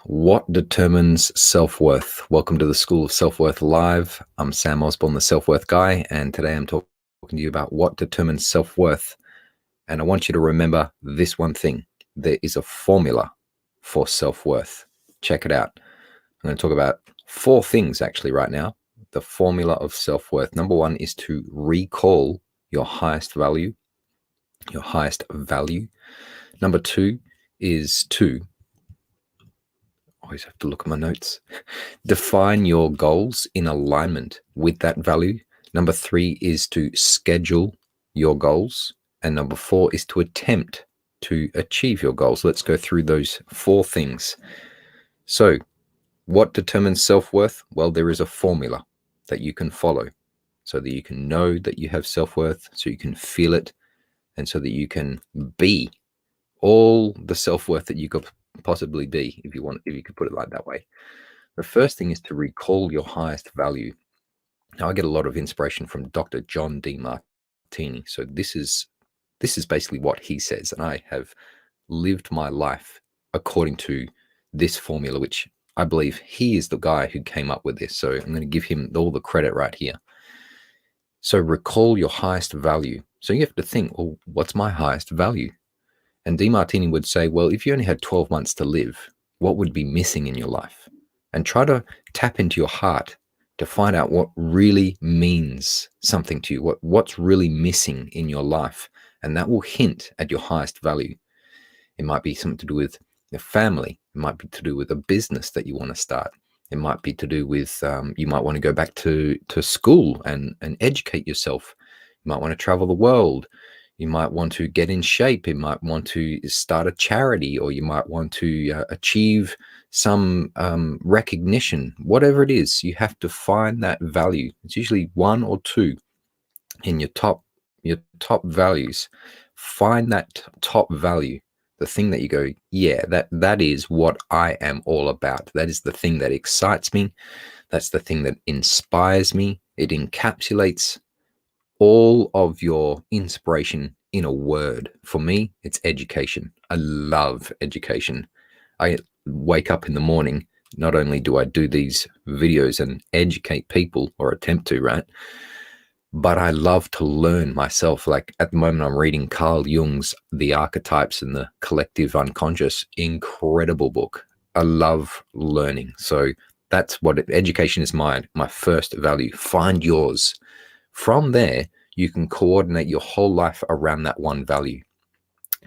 What determines self-worth? Welcome to the School of Self-Worth Live. I'm Sam Osborne, the self-worth guy, and today I'm talking to you about what determines self-worth. And I want you to remember this one thing. There is a formula for self-worth. Check it out. I'm going to talk about 4 things actually right now. The formula of self-worth. Number 1 is to recall your highest value, your highest value. Number 2 is to always have to look at my notes. Define your goals in alignment with that value. Number 3 is to schedule your goals. And number 4 is to attempt to achieve your goals. Let's go through those 4 things. So, what determines self-worth? Well, there is a formula that you can follow so that you can know that you have self-worth, so you can feel it, and so that you can be all the self-worth that you could possibly be, if you could put it like that way. The first thing is to recall your highest value. Now, I get a lot of inspiration from Dr. John Demartini. So this is basically what he says, and I have lived my life according to this formula, which I believe he is the guy who came up with this. So I'm going to give him all the credit right here. So recall your highest value. So you have to think, well, what's my highest value? And Demartini would say, well, if you only had 12 months to live, what would be missing in your life? And try to tap into your heart to find out what really means something to you, what's really missing in your life. And that will hint at your highest value. It might be something to do with your family. It might be to do with a business that you want to start. It might be to do with, you might want to go back to school and educate yourself. You might want to travel the world. You might want to get in shape. You might want to start a charity, or you might want to achieve some recognition. Whatever it is, you have to find that value. It's usually 1 or 2 in your top values. Find that top value, the thing that you go, yeah, that is what I am all about. That is the thing that excites me. That's the thing that inspires me. It encapsulates all of your inspiration in a word. For me, it's education. I love education. I wake up in the morning. Not only do I do these videos and educate people, or attempt to, right? But I love to learn myself. Like at the moment, I'm reading Carl Jung's The Archetypes and the Collective Unconscious. Incredible book. I love learning. So that's what education is. My first value. Find yours. From there, you can coordinate your whole life around that one value.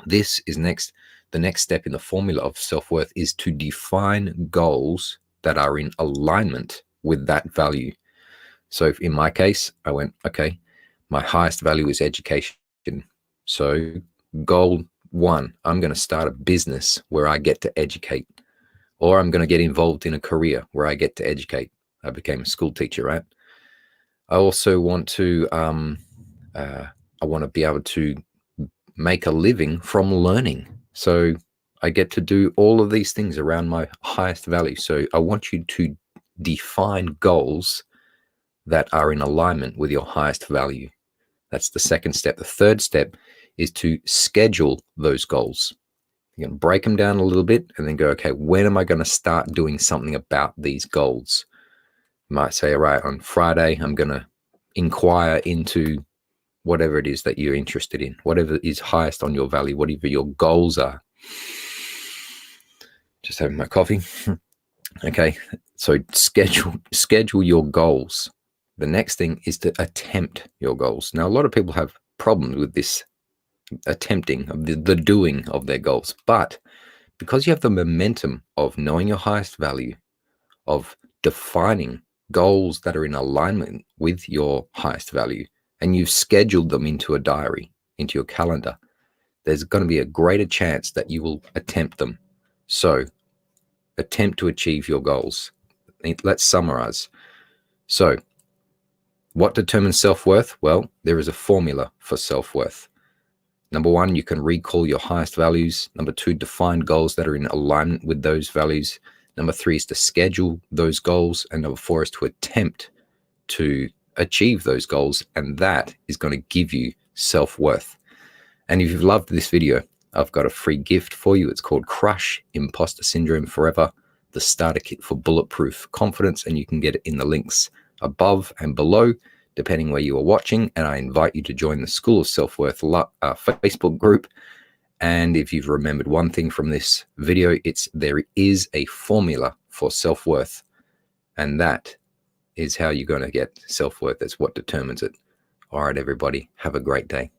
This is the next step in the formula of self-worth is to define goals that are in alignment with that value. So in my case, I went, okay, my highest value is education. So goal 1, I'm going to start a business where I get to educate, or I'm going to get involved in a career where I get to educate. I became a school teacher, right? I also want to, I want to be able to make a living from learning. So I get to do all of these things around my highest value. So I want you to define goals that are in alignment with your highest value. That's the second step. The third step is to schedule those goals. You're going to break them down a little bit and then go, okay, when am I going to start doing something about these goals? You might say, all right, on Friday, I'm going to inquire into whatever it is that you're interested in, whatever is highest on your value, whatever your goals are. Just having my coffee. Okay, so schedule your goals. The next thing is to attempt your goals. Now, a lot of people have problems with this attempting, of the doing of their goals. But because you have the momentum of knowing your highest value, of defining goals that are in alignment with your highest value, and you've scheduled them into a diary, into your calendar, there's going to be a greater chance that you will attempt them. So attempt to achieve your goals. Let's summarize. So what determines self-worth? Well, there is a formula for self-worth. Number 1, you can recall your highest values. Number 2, define goals that are in alignment with those values. Number 3 is to schedule those goals. And number 4 is to attempt to achieve those goals. And that is going to give you self-worth. And if you've loved this video, I've got a free gift for you. It's called Crush Imposter Syndrome Forever, the starter kit for bulletproof confidence, and you can get it in the links above and below, depending where you are watching. And I invite you to join the School of Self-Worth Facebook group. And if you've remembered one thing from this video, it's there is a formula for self-worth, and that is how you're going to get self-worth. That's what determines it. All right, everybody, have a great day.